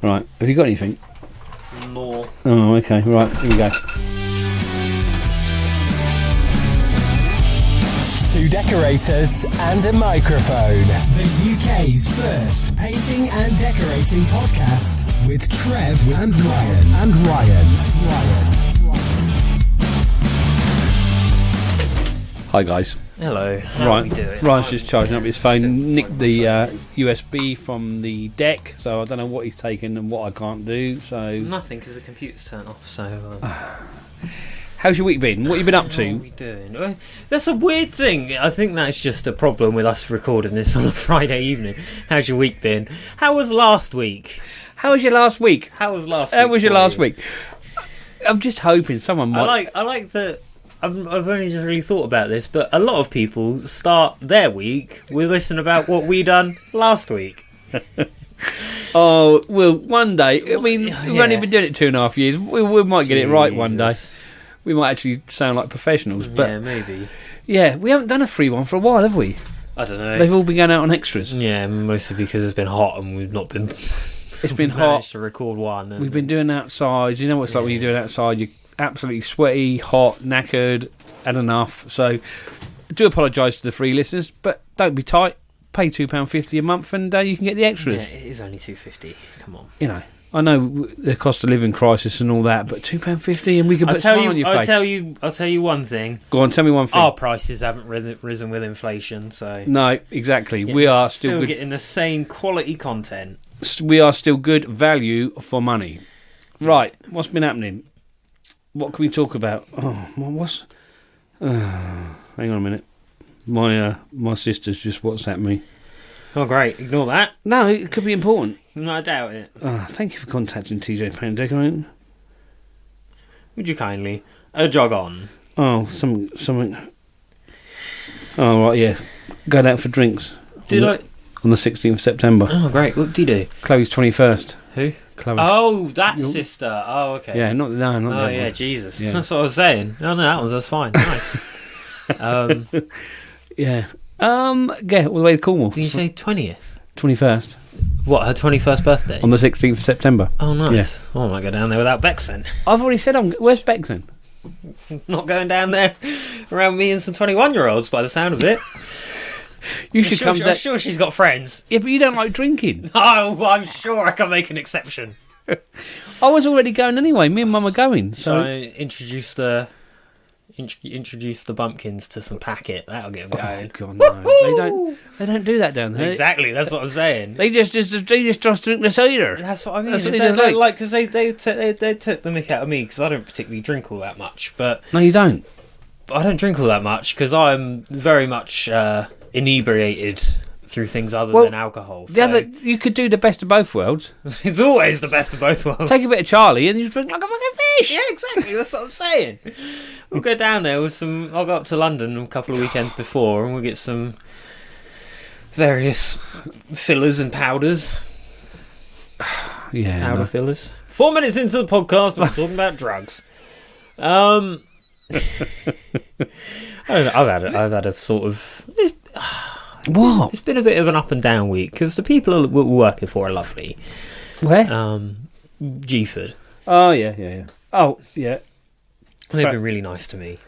Right, have you got anything? No. Oh, okay, right, here we go. Two decorators and a microphone. The UK's first painting and decorating podcast with Trev and Ryan. Hi guys. Hello. How are we doing? Ryan's just charging up his phone. Nicked the USB from the deck, so I don't know what he's taken and what I can't do. So nothing, because the computer's turned off. So. How's your week been? What have you been up to? What are we doing? That's a weird thing. I think that's just a problem with us recording this on a Friday evening. How's your week been? How was last week? How was your last week? How was last week? How was your last week? I'm just hoping someone might. I like that. I've only just really thought about this, but a lot of people start their week with listening about what we done last week. Oh, well, one day. I mean, we've only been doing it 2.5 years. We might get it right one day. We might actually sound like professionals. But yeah, maybe. Yeah, we haven't done a free one for a while, have we? I don't know. They've all been going out on extras. Yeah, mostly because it's been hot and we've not been. It's been hot. Managed to record one. We've been doing outside. You know what it's like when you're doing outside. You're absolutely sweaty, hot, knackered, had enough. So, I do apologise to the free listeners, but don't be tight. Pay £2.50 a month, and you can get the extras. Yeah, it is only $2.50. Come on. You know, I know the cost of living crisis and all that, but £2.50, and we can put a smile on your face. I'll tell you one thing. Go on, tell me one thing. Our prices haven't risen with inflation, so no, exactly. We are still good. Getting the same quality content. We are still good value for money. Right, what's been happening? What can we talk about? Oh, hang on a minute. My sister's just WhatsApped me. Oh, great. Ignore that. No, it could be important. No, I doubt it. Thank you for contacting TJ Paint and Decorating. Would you kindly jog on? Oh, something. Oh, right, yeah. Going out for drinks. On the 16th of September. Oh, great. What do you do? Chloe's 21st. Who? Chloe. Oh, that sister. Oh, okay. Yeah, not that Oh, one. yeah, Jesus. Yeah. That's what I was saying. No, that's fine. Nice. Yeah. Yeah, all the way to Cornwall. Did you say 20th? 21st. What, her 21st birthday? On the 16th of September. Oh, nice. Yeah. Oh, I might go down there without Bex then. I've already said where's Bex then? Not going down there around me and some 21-year-olds by the sound of it. You should come down. I'm sure she's got friends. Yeah, but you don't like drinking. Oh, well, I'm sure I can make an exception. I was already going anyway. Me and Mum are going. So introduce the bumpkins to some packet. That'll get them going. God, no. They don't do that down there. Exactly. That's what I'm saying. They just drink the cider. That's what I mean. That's what they just like. Because they took the mick out of me because I don't particularly drink all that much. But no, you don't. I don't drink all that much because I'm very much inebriated through things other than alcohol. You could do the best of both worlds. It's always the best of both worlds. Take a bit of Charlie and you drink like a fucking fish. Yeah, exactly. That's what I'm saying. We'll go down there with some. I'll go up to London a couple of weekends before, and we'll get some various fillers and powders. Yeah, powder fillers. 4 minutes into the podcast, we're talking about drugs. I don't know, I've had a sort of. What? It's been a bit of an up and down week because the people we're working for are lovely. Where? Guildford. Oh yeah. Oh yeah. They've been really nice to me.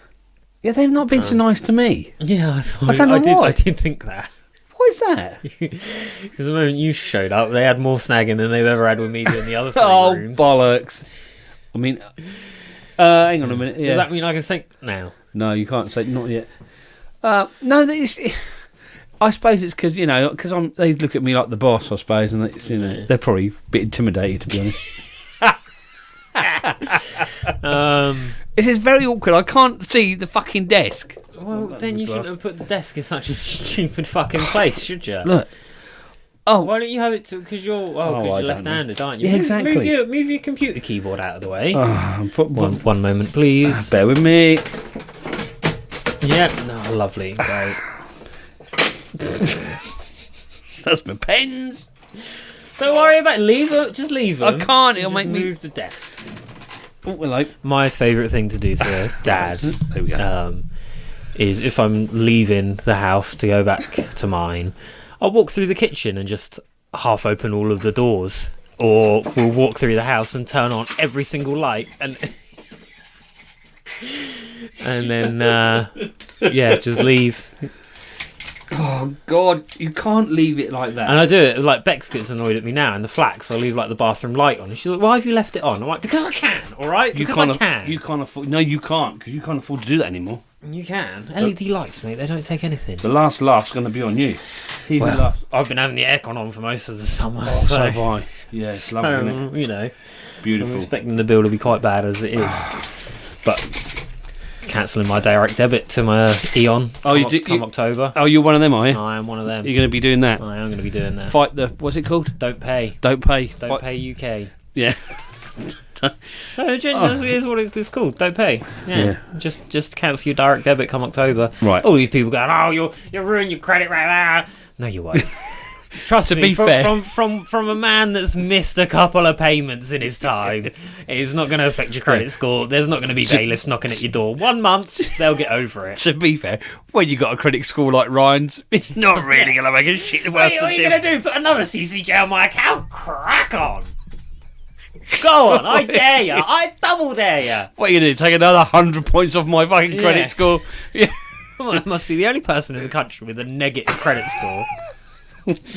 Yeah, they've not been so nice to me. Yeah, I don't know why. I did think that. What is that? Because the moment you showed up, they had more snagging than they've ever had with me in the other three rooms. Oh, bollocks. I mean, hang on a minute. Yeah. Does that mean I can say now? No, you can't say not yet. No, I suppose it's because they look at me like the boss. I suppose, and they're probably a bit intimidated, to be honest. This is very awkward. I can't see the fucking desk. Well, then you shouldn't have put the desk in such a stupid fucking place, should you? Look. Oh, why don't you have it? Because you're left-handed, aren't you? Yeah, exactly. Move your computer keyboard out of the way. Put one moment, please. Bear with me. Yep. No, lovely. Great. That's my pens. Don't worry about it. Just leave them. I can't. It'll make me move the desk. Oh, hello. My favourite thing to do to Dad there we go. Is if I'm leaving the house to go back to mine, I'll walk through the kitchen and just half open all of the doors or we'll walk through the house and turn on every single light and then just leave. Oh God, you can't leave it like that. And I do it, like, Bex gets annoyed at me now, and the flax, I leave, like, the bathroom light on. And she's like, why have you left it on? I'm like, because I can, alright? Because I can. You can't afford... No, you can't, because you can't afford to do that anymore. You can. LED lights, mate, they don't take anything. The last laugh's going to be on you. I've been having the aircon on for most of the summer. So have I. Yeah, it's lovely, isn't it? You know. Beautiful. I'm expecting the bill to be quite bad as it is. But... cancelling my direct debit to my Eon come October. Oh, you're one of them, are you? I am one of them. You're going to be doing that? I am going to be doing that. Fight the... What's it called? Don't pay. Don't pay. Don't pay UK. Yeah. No, genuinely, is what it's called. Don't pay. Yeah. Just cancel your direct debit come October. Right. All these people going, oh, you'll ruin your credit right. No, you won't. Trust me, be fair. from a man that's missed a couple of payments in his time, it's not going to affect your credit score. There's not going to be bailiffs knocking at your door. 1 month, they'll get over it. To be fair, when you got a credit score like Ryan's, it's not really going to make a shit worse. What are you going to do? Put another CCJ on my account? Crack on. Go on, I dare you. I double dare you. What are you going to do? Take another 100 points off my fucking credit score? Yeah. Well, I must be the only person in the country with a negative credit score.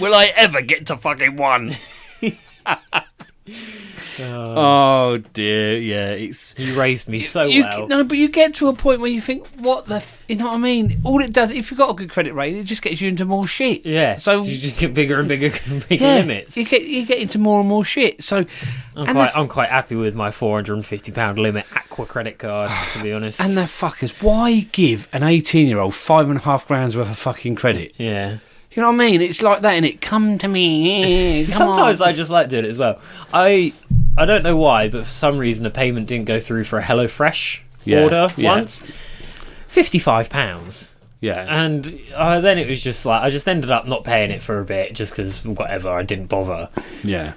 Will I ever get to fucking 1? Oh dear, yeah, it's... You raised me so well. No, but you get to a point where you think, what the... you know what I mean? All it does, if you've got a good credit rating, it just gets you into more shit. Yeah, so you just get bigger and bigger limits. You get into more and more shit, so... I'm quite happy with my £450 limit Aqua credit card, to be honest. And they're fuckers. Why give an 18-year-old $5,500 worth of fucking credit? Yeah. You know what I mean? It's like that, innit? Come to me. Sometimes I just like doing it as well. I don't know why, but for some reason a payment didn't go through for a HelloFresh order once. £55. Yeah. And then it was just like, I just ended up not paying it for a bit just because whatever, I didn't bother. Yeah.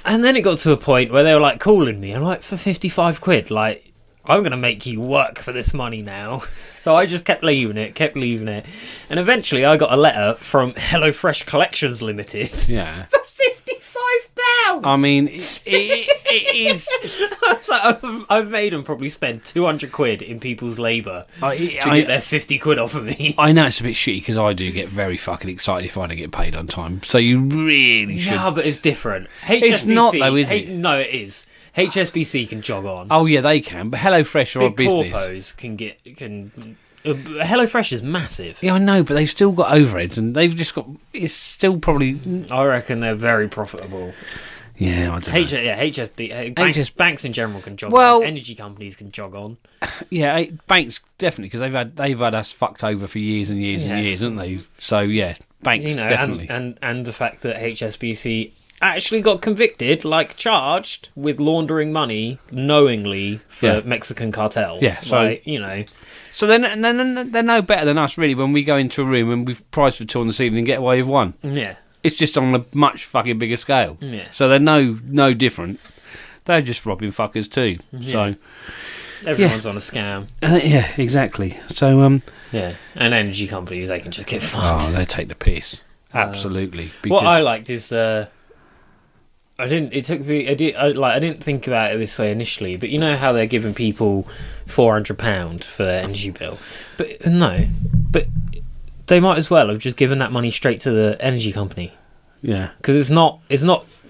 And then it got to a point where they were like calling me. I'm like, for 55 quid, like, I'm going to make you work for this money now. So I just kept leaving it. And eventually I got a letter from HelloFresh Collections Limited. Yeah. For £55. I mean, it is... It's like, I've made them probably spend 200 quid in people's labour to get their 50 quid off of me. I know it's a bit shitty because I do get very fucking excited if I don't get paid on time. So you really should... Yeah, but it's different. It's not though, is it? No, it is. HSBC can jog on. Oh yeah, they can. But HelloFresh are a business. Corpos can. HelloFresh is massive. Yeah, I know, but they've still got overheads, and they've just got. It's still probably. I reckon they're very profitable. Yeah, I don't know. Banks in general can jog on. Energy companies can jog on. Yeah, banks definitely, because they've had us fucked over for years and years and years, haven't they? So yeah, banks definitely. And the fact that HSBC actually got convicted, like charged with laundering money knowingly for Mexican cartels. Yeah, so like, you know. So then they're no better than us really when we go into a room and we've priced for 2 on the ceiling and get away with 1. Yeah. It's just on a much fucking bigger scale. Yeah. So they're no different. They're just robbing fuckers too. Yeah. So everyone's on a scam. Yeah, exactly. So yeah, and energy companies, they can just get fucked. Oh, they take the piss. Absolutely. What I liked is I didn't think about it this way initially, but you know how they're giving people £400 for their energy bill, but they might as well have just given that money straight to the energy company. Yeah, because it's not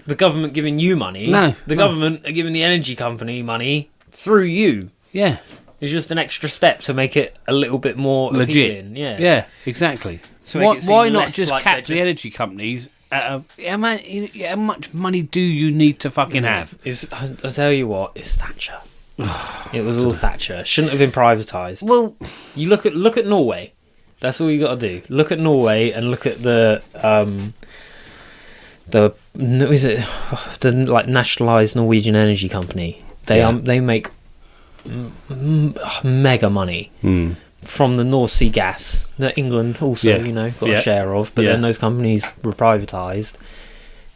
the government giving you money. No, the government are giving the energy company money through you. Yeah, it's just an extra step to make it a little bit more legit. Appealing. Yeah, exactly. So why not just cap the energy companies? How much money do you need to fucking have? I tell you what, it's Thatcher. It was all Thatcher. Shouldn't have been privatised. Well, you look at Norway. That's all you got to do. Look at Norway and look at the like nationalised Norwegian energy company. They make mega money. From the North Sea gas that England also, got a share of, but then those companies were privatised,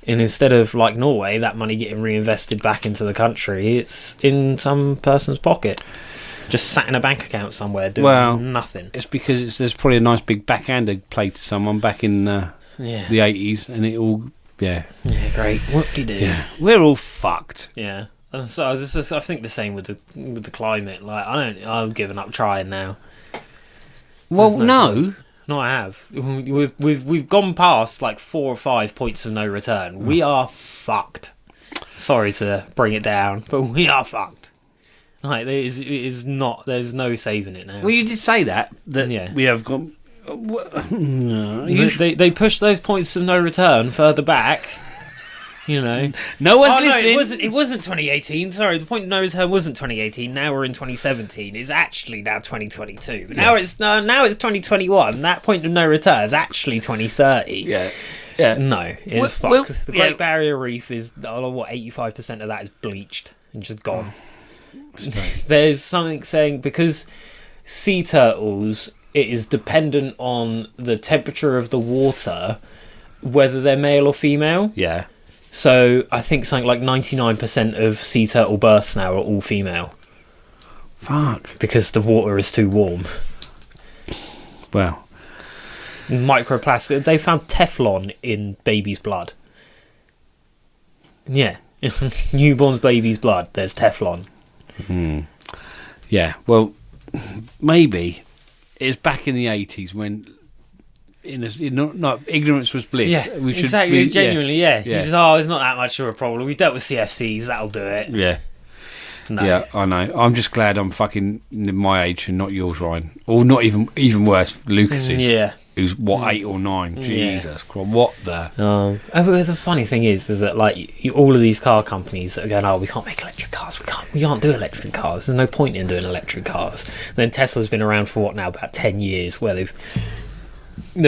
and instead of like Norway, that money getting reinvested back into the country, it's in some person's pocket, just sat in a bank account somewhere doing nothing. It's because there's probably a nice big backhander played to someone back in the 80s, and it all Yeah. Yeah, great. Whoop-de-doo. Yeah. We're all fucked. Yeah. So I think the same with the climate. Like I've given up trying now. Well, no. No, I have. We've gone past like 4 or 5 points of no return. We are fucked. Sorry to bring it down, but we are fucked. Like it is not. There's no saving it now. Well, you did say that we have gone. No, they pushed those points of no return further back. You know, no one's listening. No, it wasn't 2018. Sorry, the point of no return wasn't 2018. Now we're in 2017. It's actually now 2022. But now it's 2021. That point of no return is actually 2030. Yeah. No, it's fucked. The Great Barrier Reef is 85% of that is bleached and just gone. There's something saying because sea turtles, it is dependent on the temperature of the water, whether they're male or female. Yeah. So I think something like 99% of sea turtle births now are all female. Fuck. Because the water is too warm. Wow. Microplastic. They found Teflon in baby's blood. Yeah. Newborn's baby's blood. There's Teflon. Yeah. Well, maybe it's back in the 80s when... ignorance was bliss. Yeah, exactly. Genuinely, yeah. You just, it's not that much of a problem. We dealt with CFCs, that'll do it. Yeah. No. Yeah, I know. I'm just glad I'm fucking my age and not yours, Ryan. Or not even worse, Lucas's. Yeah. Who's, 8 or 9? Jesus Christ, what the... The funny thing is that, like, all of these car companies that are going, we can't make electric cars. We can't do electric cars. There's no point in doing electric cars. And then Tesla's been around for, about 10 years, where they've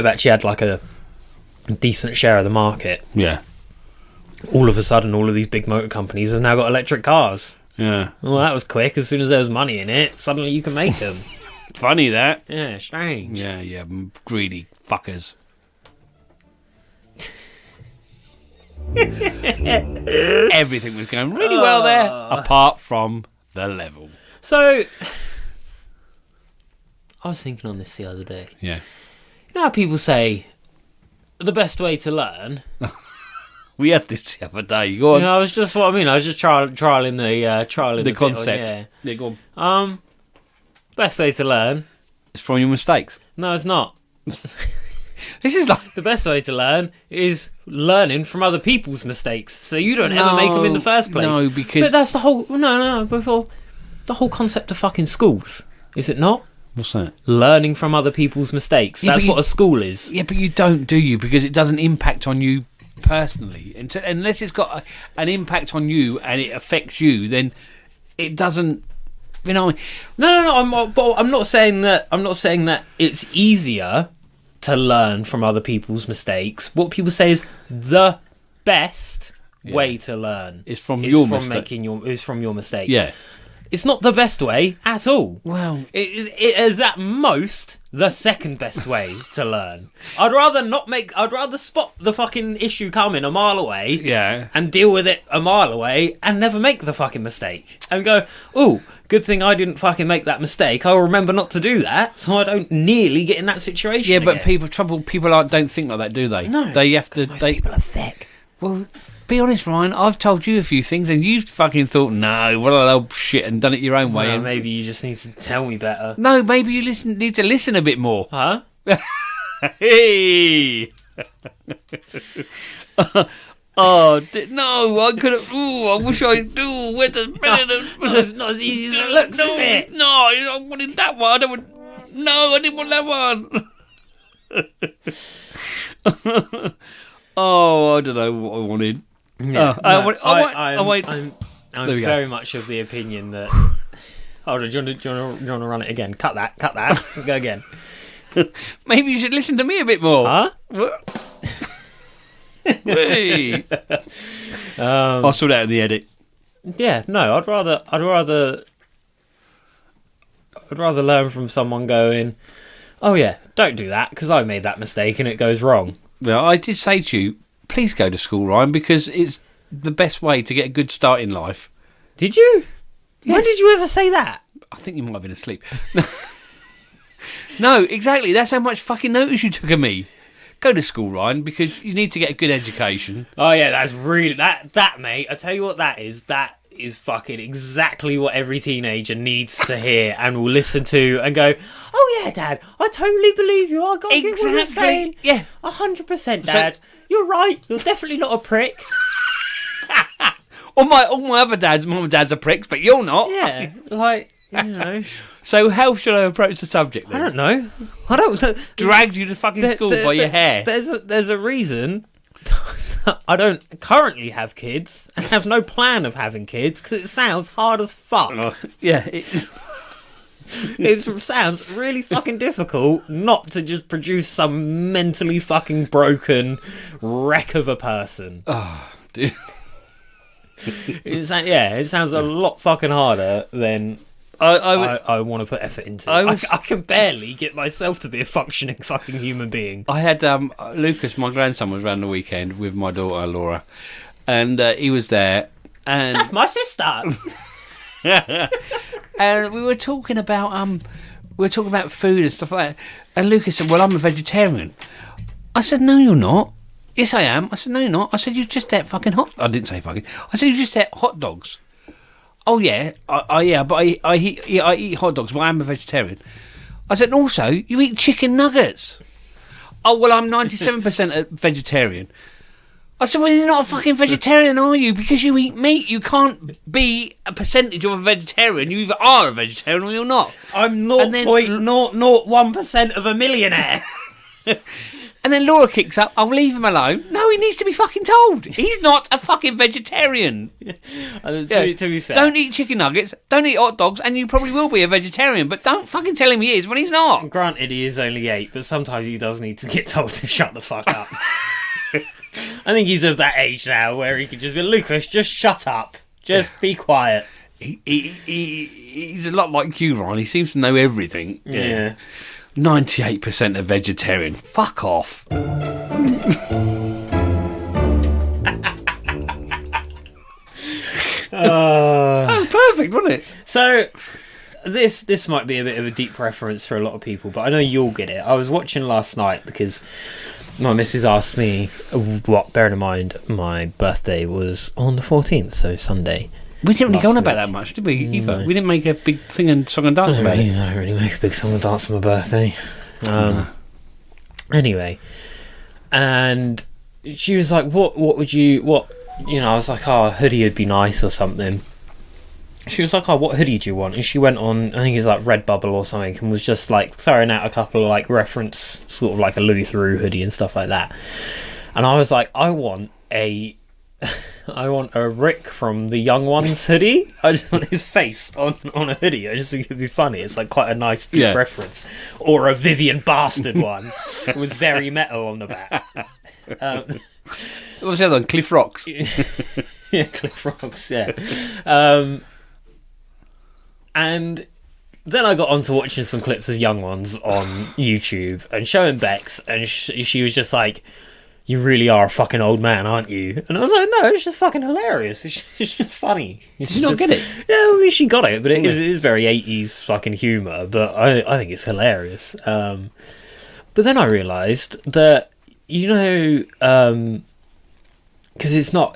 actually had like a decent share of the market. Yeah. All of a sudden, all of these big motor companies have now got electric cars. Yeah. Well, that was quick. As soon as there was money in it, suddenly you can make them. Funny that. Yeah, strange. Yeah, greedy fuckers. Everything was going really well there, apart from the level. So, I was thinking on this the other day. Yeah. You know how people say the best way to learn? We had this the other day. Go on. I was just trialing the concept. Yeah, go on. Best way to learn is from your mistakes. No, it's not. This is like the best way to learn is learning from other people's mistakes, so you don't ever make them in the first place. No, because that's the whole before the whole concept of fucking schools, is it not? What's that? Learning from other people's mistakes. That's what a school is. Yeah, but you don't, do you? Because it doesn't impact on you personally. Unless it's got an impact on you and it affects you, then it doesn't. You know. No. I'm not saying that. I'm not saying that it's easier to learn from other people's mistakes. What people say is the best way to learn is from your mistakes. Yeah. It's not the best way at all. Well, it is at most the second best way to learn. I'd rather spot the fucking issue coming a mile away, and deal with it a mile away, and never make the fucking mistake. And go, good thing I didn't fucking make that mistake. I'll remember not to do that, so I don't nearly get in that situation. Yeah, but people don't think like that, do they? No, they have to. Most people are thick. Well, be honest, Ryan. I've told you a few things, and you've fucking thought, no, what a little shit, and done it your own way. And maybe you just need to tell me better. No, maybe you need to listen a bit more. Huh? Hey. No, I could have. I wish I do. Where's the It's not as easy as it looks, is it? No, I wanted that one. I didn't want that one. I don't know what I wanted. Yeah, I'm very much of the opinion that. Hold on, do you want to run it again? Cut that. Go again. Maybe you should listen to me a bit more. Huh? Hey. I'll sort it out in the edit. Yeah, no, I'd rather learn from someone going, oh yeah, don't do that because I made that mistake and it goes wrong. Well, I did say to you, please go to school, Ryan, because it's the best way to get a good start in life. Did you? Yes. When did you ever say that? I think you might have been asleep. No, exactly. That's how much fucking notice you took of me. go to school, Ryan, because you need to get a good education. Oh yeah, that's really that mate. I tell you what, that is fucking exactly what every teenager needs to hear and will listen to and go, oh yeah, Dad, I totally believe you. I got what you're saying. Yeah, 100%, Dad. You're right. You're definitely not a prick. all my other dads, mum and dads are pricks, but you're not. Yeah, like, you know. So how should I approach the subject then? I don't know. I don't. Dragged you to fucking school by your hair. There's a reason. I don't currently have kids and have no plan of having kids because it sounds hard as fuck. Yeah, it sounds really fucking difficult not to just produce some mentally fucking broken wreck of a person. Oh, dude. It sounds a lot fucking harder than I want to put effort into. I can barely get myself to be a functioning fucking human being. I had Lucas, my grandson, was around the weekend with my daughter Laura, and he was there. And that's my sister. And we were talking about food and stuff like that. And Lucas said, "Well, I'm a vegetarian." I said, "No, you're not." "Yes, I am." I said, "No, you're not." I said, "You just ate fucking hot." I didn't say fucking. I said, "You just ate hot dogs." "Oh yeah, but I eat hot dogs, but I am a vegetarian." I said, "And also, you eat chicken nuggets." "Oh well, I'm 97% a vegetarian." I said, "Well, you're not a fucking vegetarian, are you? Because you eat meat. You can't be a percentage of a vegetarian. You either are a vegetarian or you're not." I'm 0.001% of a millionaire. And then Laura kicks up, "I'll leave him alone." No, he needs to be fucking told. He's not a fucking vegetarian. To be fair. Don't eat chicken nuggets, don't eat hot dogs, and you probably will be a vegetarian, but don't fucking tell him he is when he's not. Granted, he is only 8, but sometimes he does need to get told to shut the fuck up. I think he's of that age now where he could just be, Lucas, just shut up. Just be quiet. He's a lot like you, Ryan. He seems to know everything. Yeah. 98% a vegetarian. Fuck off. That was perfect, wasn't it? So, this might be a bit of a deep reference for a lot of people, but I know you'll get it. I was watching last night because my missus asked me bearing in mind my birthday was on the 14th, so Sunday. We didn't really go on about that much, did we, either? No. We didn't make a big thing and song and dance about it. I don't really make a big song and dance on my birthday. Anyway, and she was like, what would you, I was like, a hoodie would be nice or something. She was like, what hoodie do you want? And she went on, I think it's like Redbubble or something, and was just like throwing out a couple of like reference, sort of like a Louis Theroux hoodie and stuff like that. And I was like, I want a Rick from the Young Ones hoodie. I just want his face on a hoodie. I just think it'd be funny. It's like quite a nice deep reference. Or a Vivian Bastard one with very metal on the back. What was the other one? Cliff Rocks. Yeah, Cliff Rocks, yeah. And then I got on to watching some clips of Young Ones on YouTube and showing Bex, and she was just like, "You really are a fucking old man, aren't you?" And I was like, "No, it's just fucking hilarious. It's just funny." Did you not get it? Yeah, I mean, she got it, but it is very 80s fucking humour, but I think it's hilarious. But then I realised that, because it's not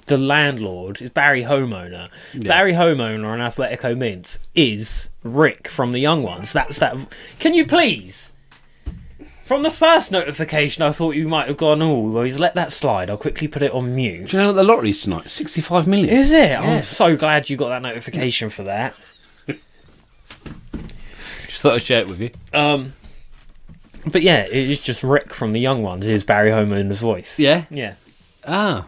the landlord, it's Barry Homeowner. Yeah. Barry Homeowner on Athletico Mints is Rick from the Young Ones. That's that. Can you please? From the first notification, I thought you might have gone, "Oh, well, he's let that slide. I'll quickly put it on mute." Do you know what the lottery's tonight? 65 million. Is it? Yeah. I'm so glad you got that notification for that. Just thought I'd share it with you. But yeah, it is just Rick from the Young Ones. Is Barry Homeowner's voice? Yeah. Yeah. Ah.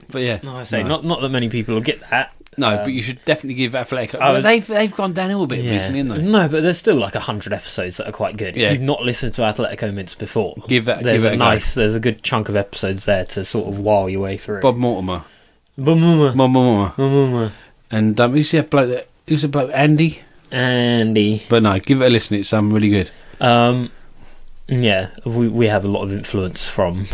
But yeah. No, I say not that many people will get that. No, but you should definitely give Athletico. They've gone downhill a bit recently, haven't they? No, but there's still like 100 episodes that are quite good. Yeah. If you've not listened to Athletico Mints before, there's a good chunk of episodes there to sort of while your way through. Bob Mortimer. And who's the bloke Andy? But no, give it a listen. It's really good. Yeah, we have a lot of influence from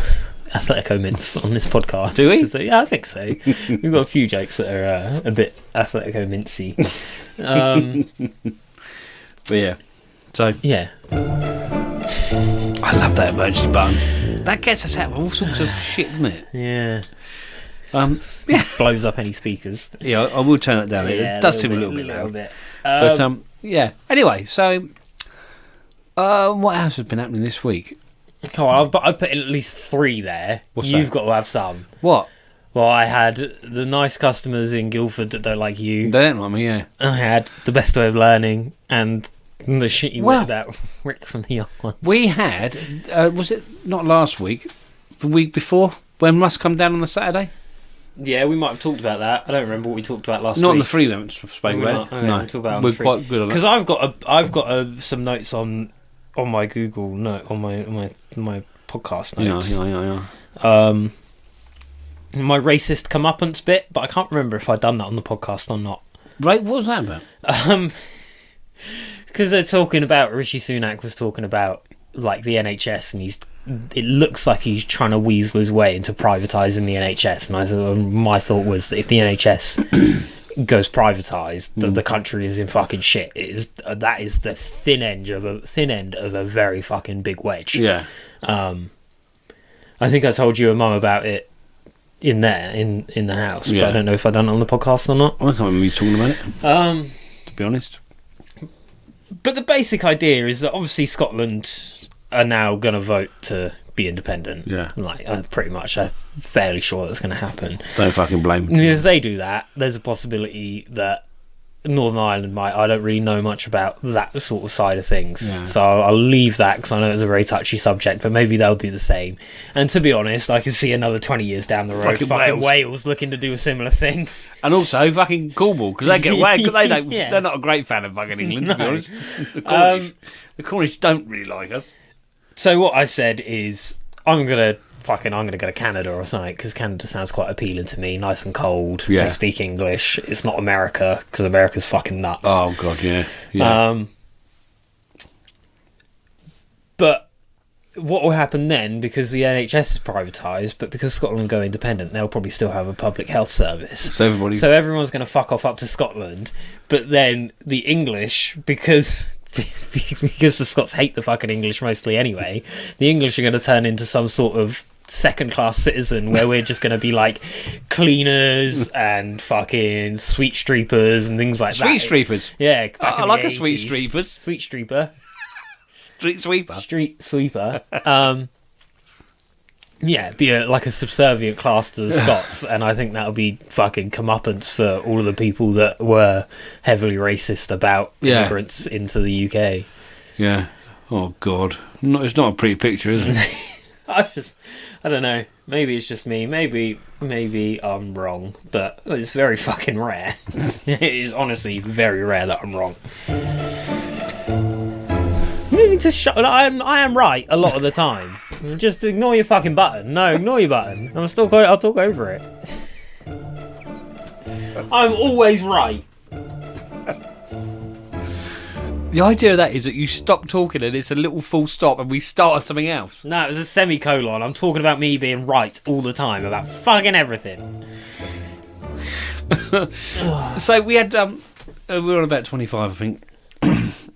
Athletico Mints on this podcast. Do we? Yeah, I think so. We've got a few jokes that are a bit Athletico Mintsy. But yeah. So yeah. I love that emergency button. That gets us out of all sorts of shit, doesn't it? Yeah. Yeah. Blows up any speakers. Yeah, I will turn that down. It does seem a little bit loud. But yeah. Anyway, so what else has been happening this week? Oh, I've put in at least 3 there. You've got to have some. What? Well, I had the nice customers in Guildford that don't like you. They don't like me, yeah. I had the best way of learning and the shit you went about Rick from the Young Ones. We had, was it not last week, the week before, when Russ come down on the Saturday? Yeah, we might have talked about that. I don't remember what we talked about last week. Not on the free we haven't spoken about it. Okay, No, we'll talk about it on we're the free. quite good on that. Because I've got some notes on my Google note on my podcast notes. Yeah. My racist comeuppance bit, but I can't remember if I'd done that on the podcast or not. Right, what was that about? Because they're talking about, Rishi Sunak was talking about like the NHS, and it looks like he's trying to weasel his way into privatising the NHS. And I thought, my thought was that if the NHS goes privatised, the country is in fucking shit. That is the thin end of a very fucking big wedge. Yeah. I think I told you and Mum about it in the house, but I don't know if I've done it on the podcast or not. I can't remember you talking about it. To be honest. But the basic idea is that obviously Scotland are now going to vote to be independent. Yeah. Like, I'm fairly sure that's going to happen. Don't fucking blame them. If they do that, there's a possibility that Northern Ireland might. I don't really know much about that sort of side of things. Yeah. So I'll leave that because I know it's a very touchy subject, but maybe they'll do the same. And to be honest, I can see another 20 years down the road fucking Wales looking to do a similar thing. And also fucking Cornwall, because they get away. They're not a great fan of fucking England, to be honest. The Cornish don't really like us. So what I said is, I'm gonna go to Canada or something, because Canada sounds quite appealing to me. Nice and cold. Yeah. They speak English. It's not America, because America's fucking nuts. Oh god, yeah. But what will happen then, because the NHS is privatised, but because Scotland go independent, they'll probably still have a public health service. So everyone's going to fuck off up to Scotland, but then the English, because the Scots hate the fucking English mostly anyway, the English are going to turn into some sort of second-class citizen where we're just going to be like cleaners and fucking sweet streepers and things like that. Sweet streepers? Yeah. I like a sweet streepers. Sweet streeper. Street sweeper. Street sweeper. Yeah, be like a subservient class to the Scots, and I think that'll be fucking comeuppance for all of the people that were heavily racist about immigrants into the UK. Yeah. Oh god. It's not a pretty picture, is it? I don't know. Maybe it's just me. Maybe I'm wrong, but it's very fucking rare. It is honestly very rare that I'm wrong. You need to shut. I am right a lot of the time. Just ignore your fucking button. No, ignore your button. I'll talk over it. I'm always right. The idea of that is that you stop talking and it's a little full stop and we start on something else. No, it was a semicolon. I'm talking about me being right all the time about fucking everything. So we had we were on about 25, I think.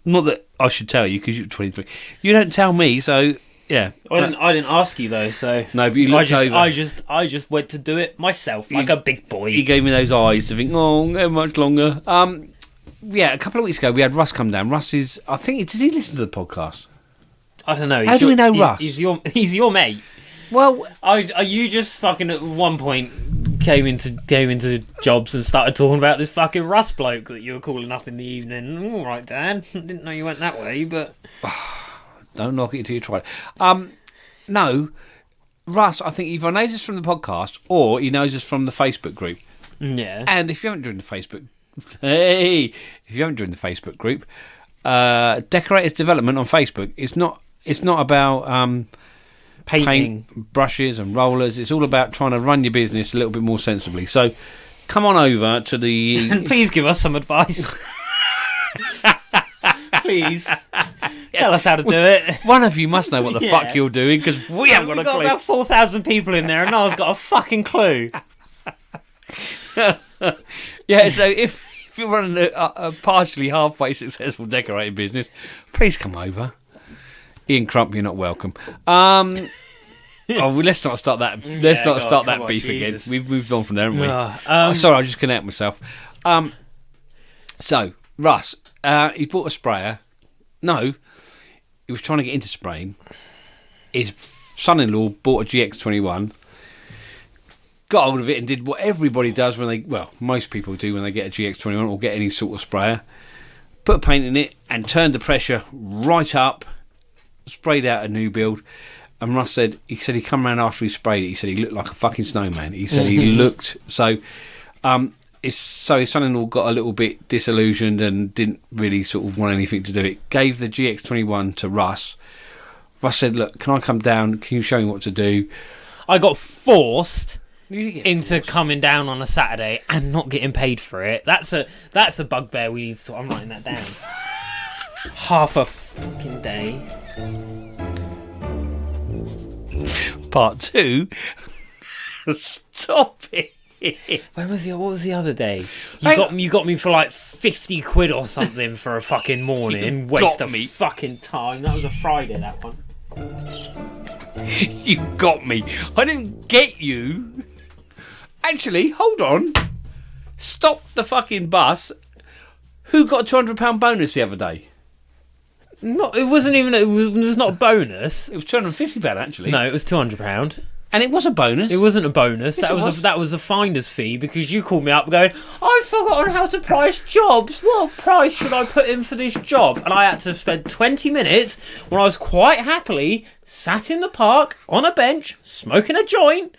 Not that I should tell you because you're 23. You don't tell me, so yeah. I didn't ask you though, so no. But you looked over. I just went to do it myself, like a big boy. You gave me those eyes to think, oh, not much longer. Yeah, a couple of weeks ago we had Russ come down. Does he listen to the podcast? I don't know. How do we know Russ? He's your mate. Well, are you just fucking at one point came into jobs and started talking about this fucking Russ bloke that you were calling up in the evening? All right, Dan. Didn't know you went that way, but don't knock it until you try it. No, Russ, I think either knows us from the podcast or he knows us from the Facebook group. Yeah. And if you haven't joined the Facebook group, Decorators Development on Facebook, it's not about paint, brushes and rollers. It's all about trying to run your business a little bit more sensibly. So come on over to the... And please give us some advice. Please. Tell us how to do it. One of you must know what the fuck you're doing, because we haven't got a clue. We've got about 4,000 people in there and no one's got a fucking clue. Yeah, so if you're running a partially halfway successful decorating business, please come over. Ian Crump, you're not welcome. Well, let's not start that. Let's not start that beef Jesus. Again. We've moved on from there, haven't we? Sorry, I just couldn't help myself. So Russ, he bought a sprayer. No, he was trying to get into spraying. His son-in-law bought a GX21. Got hold of it and did what everybody does most people do when they get a GX21 or get any sort of sprayer. Put a paint in it and turned the pressure right up. Sprayed out a new build. And Russ said he come around after he sprayed it. He said he looked like a fucking snowman. He said he looked so. His son-in-law got a little bit disillusioned and didn't really sort of want anything to do it. Gave the GX21 to Russ. Russ said, "Look, can I come down? Can you show me what to do?" I got forced into coming down on a Saturday and not getting paid for it. That's a bugbear we need to. I'm writing that down. Half a fucking day. Part 2. Stop it. What was the other day? You got me for like 50 quid or something for a fucking morning. Waste of fucking time. That was a Friday, that one. You got me. I didn't get you. Actually, hold on. Stop the fucking bus. Who got a £200 bonus the other day? It was not a bonus. It was £250 actually. No, it was £200. And it was a bonus. It wasn't a bonus. Yes, that was a finder's fee because you called me up going, I've forgotten how to price jobs. What price should I put in for this job? And I had to spend 20 minutes when I was quite happily sat in the park on a bench smoking a joint.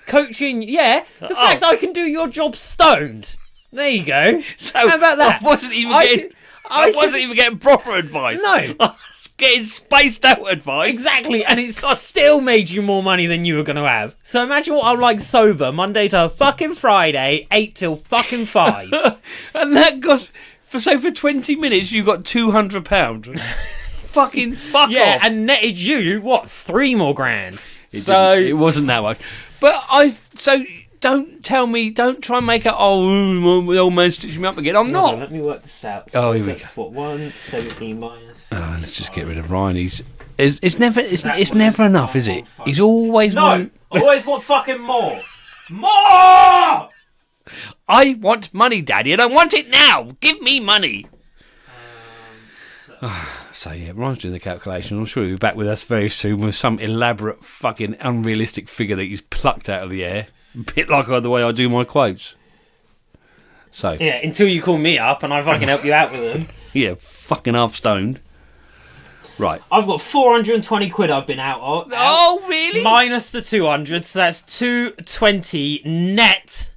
Coaching. Yeah, the fact I can do your job stoned. There you go. So how about that? I wasn't even getting proper advice. No. I was getting spaced out advice. Exactly, and it still made you more money than you were going to have. So imagine what I'm like sober, Monday to fucking Friday, 8 till fucking 5. And that cost... for 20 minutes you got £200. Fucking fuck off. Yeah, and netted you, 3 more grand? It wasn't that much. But don't tell me, don't try and make it, the old man stitched me up again. I'm not. Let me work this out. So here we go. 117 minus. Let's just get rid of Ryan. It's never enough, is it? He's always... No, I always want fucking more. More! I want money, Daddy, and I want it now. Give me money. So yeah, Ryan's doing the calculation. I'm sure he'll be back with us very soon with some elaborate fucking unrealistic figure that he's plucked out of the air. A bit like the way I do my quotes. So yeah, until you call me up and I fucking help you out with them. Yeah, fucking half stoned. Right. I've got 420 quid I've been out of. Oh, really? Minus the 200, so that's 220 net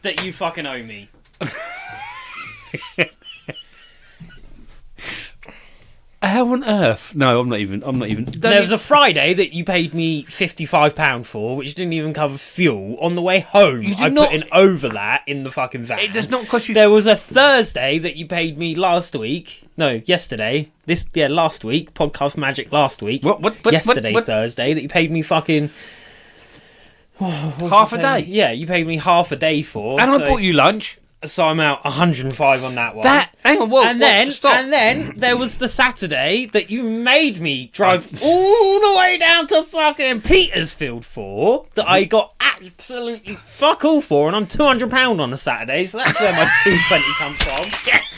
that you fucking owe me. How on earth? No, I'm not even. There was a Friday that you paid me £55 for, which didn't even cover fuel. On the way home, put in over that in the fucking van. It does not cost you... There was a Thursday that you paid me yesterday. Last week. Podcast Magic last week. Yesterday, Thursday, that you paid me fucking... half a day? Yeah, you paid me half a day for. And I bought you lunch. So I'm out 105 on that one. Hang on, stop. And then there was the Saturday that you made me drive all the way down to fucking Petersfield for, that I got absolutely fuck all for, and I'm £200 on a Saturday, so that's where my 220 comes from.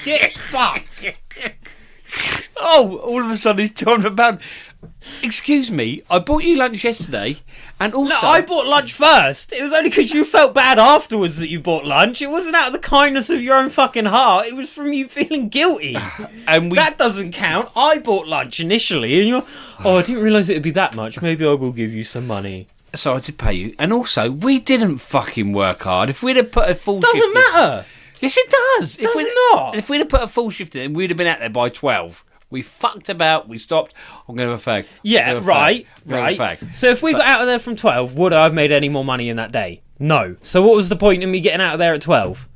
Get fucked. Oh, all of a sudden it's £200. Excuse me, I bought you lunch yesterday, and also... No, I bought lunch first. It was only because you felt bad afterwards that you bought lunch. It wasn't out of the kindness of your own fucking heart. It was from you feeling guilty. That doesn't count. I bought lunch initially, and you're... I didn't realise it would be that much. Maybe I will give you some money. So I did pay you, and also, we didn't fucking work hard. If we'd have put a full shift... Doesn't matter. Yes, it does. If we'd have put a full shift in, we'd have been out there by 12. We fucked about, we stopped. I'm going to have a fag. Yeah, right. So if we got out of there from 12, would I have made any more money in that day? No. So what was the point in me getting out of there at 12?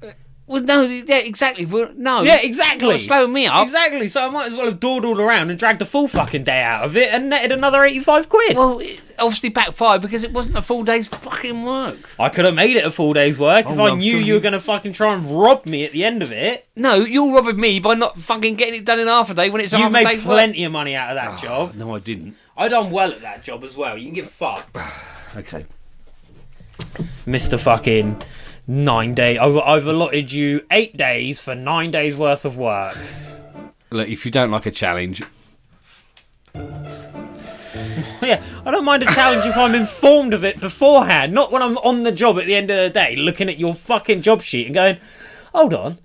Well, no, yeah, exactly. Well, no. Yeah, exactly. You're slowing me up. Exactly. So I might as well have dawdled around and dragged a full fucking day out of it and netted another 85 quid. Well, it obviously backfired because it wasn't a full day's fucking work. I could have made it a full day's work if I knew you were going to fucking try and rob me at the end of it. No, you're robbing me by not fucking getting it done in half a day when it's half a day's work. You made plenty of money out of that job. No, I didn't. I done well at that job as well. You can get fucked. Okay. Mr. fucking 9 day. I've allotted you 8 days for 9 days worth of work. Look, if you don't like a challenge... Yeah, I don't mind a challenge if I'm informed of it beforehand, not when I'm on the job at the end of the day looking at your fucking job sheet and going, hold on,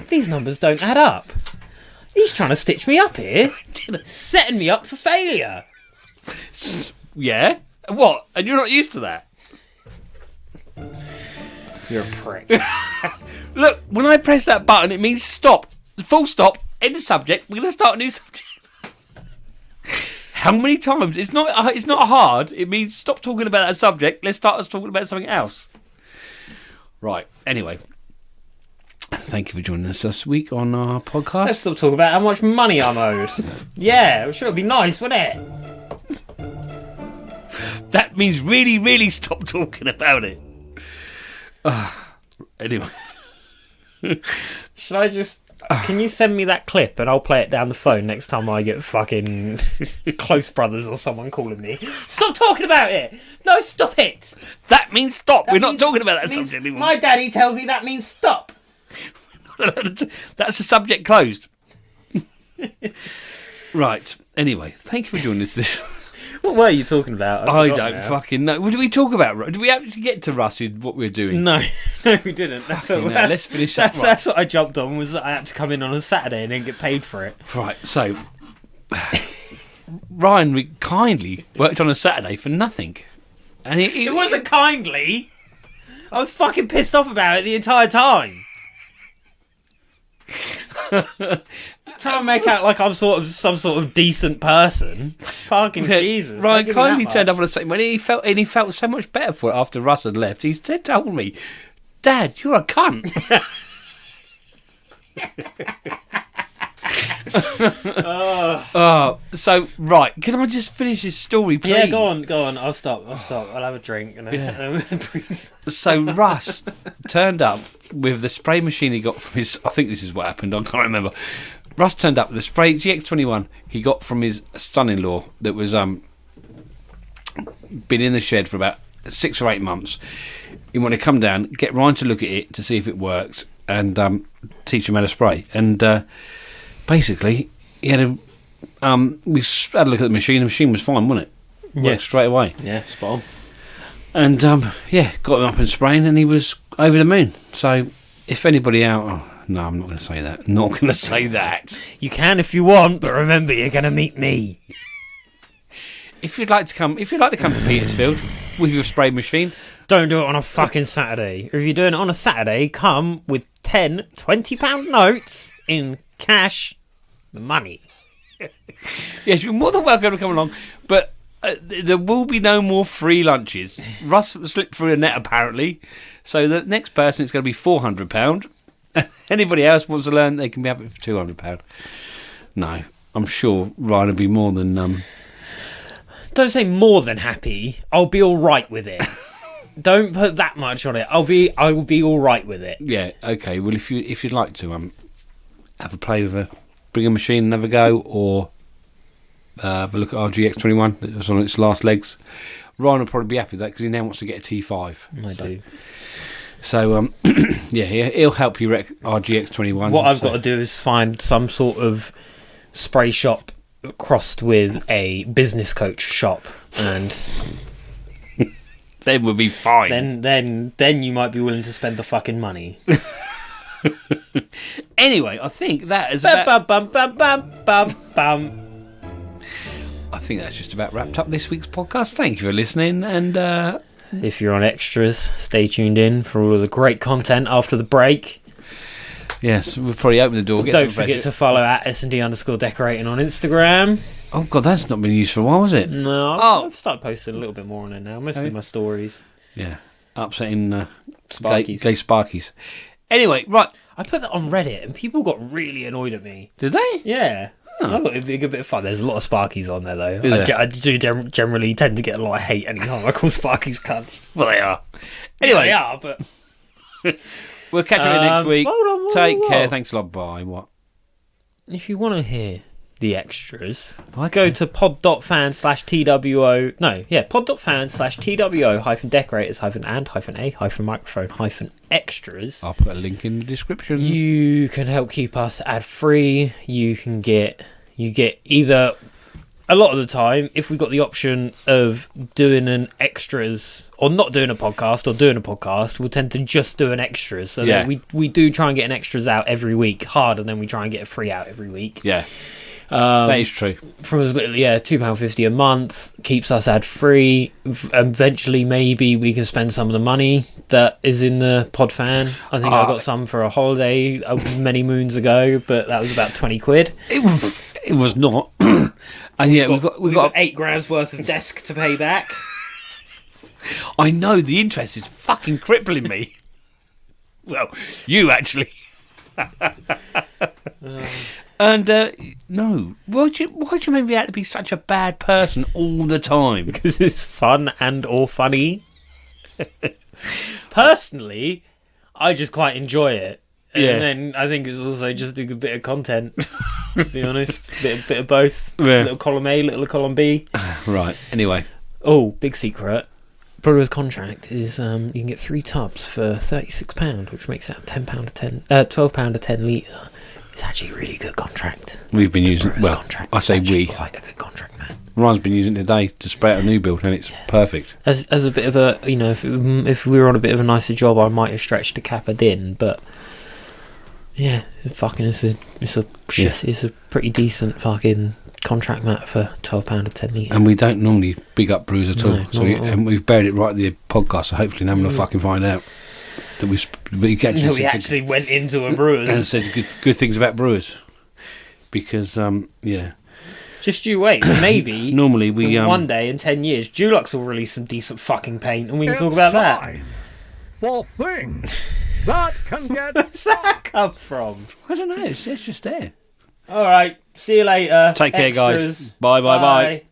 these numbers don't add up. He's trying to stitch me up here, setting me up for failure. Yeah? What? And you're not used to that? You're a prick. Look, when I press that button, it means stop. Full stop. End of subject. We're going to start a new subject. How many times? It's not hard. It means stop talking about that subject. Let's start us talking about something else. Right. Anyway. Thank you for joining us this week on our podcast. Let's stop talking about how much money I'm owed. Yeah, I'm sure it'd be nice, wouldn't it? That means really, really stop talking about it. Anyway. Should I just... Can you send me that clip and I'll play it down the phone next time I get fucking Close Brothers or someone calling me? Stop talking about it! No, stop it! That means stop. We're not talking about that subject anymore. My daddy tells me that means stop. That's a subject closed. Right. Anyway, thank you for joining us this... What were you talking about? I don't fucking know. What did we talk about? Did we actually get to Russ in what we were doing? No, we didn't. Let's finish that. That's what I jumped on, was that I had to come in on a Saturday and then get paid for it. Right, so Ryan kindly worked on a Saturday for nothing. And it wasn't kindly. I was fucking pissed off about it the entire time. Trying to make out like I'm some sort of decent person. Fucking Jesus. Ryan kindly turned up on a Saturday and he felt so much better for it after Russ had left. He told me, Dad, you're a cunt. So right, can I just finish this story, please? Yeah, go on. I'll stop. I'll have a drink and then breathe. So Russ turned up with the spray machine he got from his... I think this is what happened. I can't remember. Russ turned up with the spray GX21 he got from his son-in-law that was been in the shed for about 6 or 8 months. He wanted to come down, get Ryan to look at it to see if it worked, and teach him how to spray. And basically, he had we had a look at the machine. The machine was fine, wasn't it? Worked straight away. Yeah, spot on. And got him up and spraying, and he was over the moon. So if anybody out... no, I'm not going to say that. Not going to say that. You can if you want, but remember, you're going to meet me. If you'd like to come to Petersfield with your spray machine, don't do it on a fucking Saturday. If you're doing it on a Saturday, come with 10 £20 notes in cash money. Yes, you're more than welcome to come along, but there will be no more free lunches. Russ slipped through a net apparently, so the next person it's going to be £400. Anybody else wants to learn, they can be happy for £200. No, I'm sure Ryan will be more than... Don't say more than happy. I'll be all right with it. Don't put that much on it. I will be all right with it. Yeah, okay. Well, if you'd like to have a play with bring a machine and have a go, or have a look at our GX21 that's on its last legs, Ryan will probably be happy with that because he now wants to get a T5. I do. So, yeah, he'll help you wreck our GX21. What I've got to do is find some sort of spray shop crossed with a business coach shop, and then we'll be fine. Then you might be willing to spend the fucking money. Anyway, I think that is I think that's just about wrapped up this week's podcast. Thank you for listening, and if you're on extras, stay tuned in for all of the great content after the break. Yes, we'll probably open the door. Don't forget to follow at @S&D_decorating on Instagram. Oh God, that's not been used for a while, was it? No, I've started posting a little bit more on it now. Mostly my stories. Yeah, upsetting Sparkies. gay Sparkies. Anyway, right. I put that on Reddit and people got really annoyed at me. Did they? Yeah. Oh. I thought it'd be a good bit of fun. There's a lot of Sparkies on there, though. Is I do generally tend to get a lot of hate anytime I call Sparkies cunts. Well, they are. Anyway, they are, but... we'll catch you next week. Take care. On. Thanks a lot. Bye. What? If you want to hear the extras, go to pod.fan/TWO. No, yeah, pod.fan/TWO-decorators-and-microphone-extras. I'll put a link in the description. You can help keep us ad-free. You get either... A lot of the time, if we've got the option of doing an extras or not doing a podcast or doing a podcast, we'll tend to just do an extras. So that we do try and get an extras out every week, harder than we try and get a free out every week. Yeah, that is true. From as little, £2.50 a month keeps us ad free. Eventually, maybe we can spend some of the money that is in the pod fan. I think I got some for a holiday many moons ago, but that was about £20. It was not. And we've got £8,000 worth of desk to pay back. I know, the interest is fucking crippling me. Well, you actually. And no, why'd you make me out to be such a bad person all the time? Because it's fun and or funny. Personally, I just quite enjoy it. And then I think it's also just a good bit of content, to be honest. Bit of both. Yeah. Little column A, little column B. Right, anyway. Oh, big secret. Brewer's contract is you can get 3 tubs for £36, which makes out £12 a 10 litre. It's actually a really good contract. We've been using... Brewers contract I say we. Quite a good contract, man. Ryan's been using it today to spray out a new build, and it's perfect. As a bit of a... if we were on a bit of a nicer job, I might have stretched the cap a din, but... Yeah, it's a pretty decent fucking contract mat for £12 a 10 litre. And we don't normally big up Brewers at all. No, So and we've buried it right at the podcast, so hopefully no one will fucking find out that we actually went into a Brewers and said good things about Brewers. Because just you wait, maybe normally we one day in 10 years Dulux will release some decent fucking paint and we can talk about that. For things that can get... Where's that come from? I don't know, it's just there. Alright, see you later. Take care, Extras. guys. Bye.